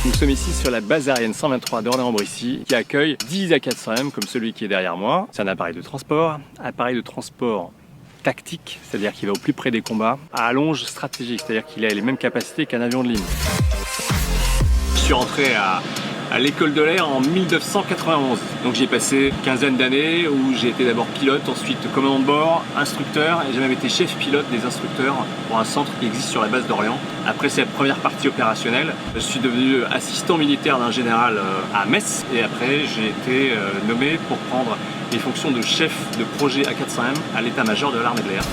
Nous sommes ici sur la base aérienne 123 d'Orléans-Brissy qui accueille 10 A400M comme celui qui est derrière moi. C'est un appareil de transport tactique, c'est-à-dire qu'il va au plus près des combats, à allonge stratégique, c'est-à-dire qu'il a les mêmes capacités qu'un avion de ligne. Je suis rentré à l'école de l'air en 1991. Donc j'ai passé une quinzaine d'années où j'ai été d'abord pilote, ensuite commandant de bord, instructeur et j'ai même été chef pilote des instructeurs pour un centre qui existe sur la base d'Orléans. Après cette première partie opérationnelle, je suis devenu assistant militaire d'un général à Metz et après j'ai été nommé pour prendre les fonctions de chef de projet A400M à l'état-major de l'armée de l'air.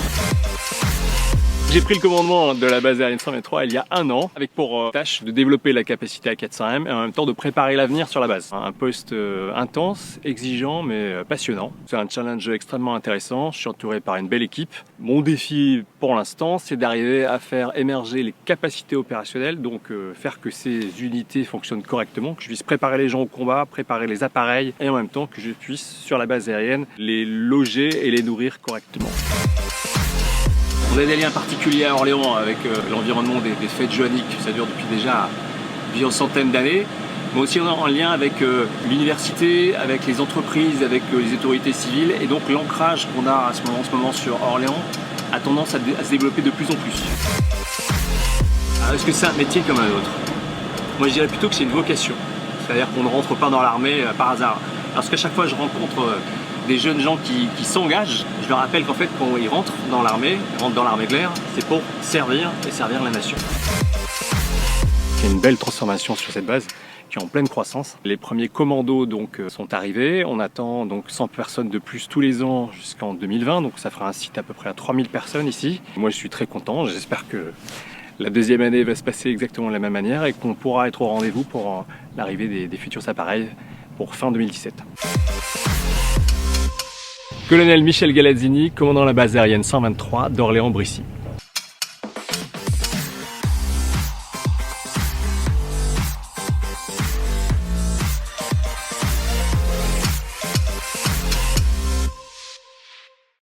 J'ai pris le commandement de la base aérienne 123 il y a un an, avec pour tâche de développer la capacité A400M et en même temps de préparer l'avenir sur la base. Un poste intense, exigeant mais passionnant. C'est un challenge extrêmement intéressant, je suis entouré par une belle équipe. Mon défi pour l'instant, c'est d'arriver à faire émerger les capacités opérationnelles, donc faire que ces unités fonctionnent correctement, que je puisse préparer les gens au combat, préparer les appareils et en même temps que je puisse, sur la base aérienne, les loger et les nourrir correctement. On a des liens particuliers à Orléans avec l'environnement des fêtes joanniques, ça dure depuis déjà plusieurs centaines d'années, mais aussi on est en lien avec l'université, avec les entreprises, avec les autorités civiles, et donc l'ancrage qu'on a en ce moment sur Orléans a tendance à se développer de plus en plus. Alors, est-ce que c'est un métier comme un autre? Moi je dirais plutôt que c'est une vocation, c'est-à-dire qu'on ne rentre pas dans l'armée par hasard. Parce qu'à chaque fois je rencontre des jeunes gens qui s'engagent, je leur rappelle qu'en fait quand ils rentrent dans l'armée de l'air, c'est pour servir et servir la nation. Il y a une belle transformation sur cette base qui est en pleine croissance. Les premiers commandos donc sont arrivés, on attend donc 100 personnes de plus tous les ans jusqu'en 2020, donc ça fera un site à peu près à 3000 personnes ici. Moi je suis très content, j'espère que la deuxième année va se passer exactement de la même manière et qu'on pourra être au rendez-vous pour l'arrivée des futurs appareils pour fin 2017. Colonel Michel Galazzini, commandant la base aérienne 123 d'Orléans-Brissy.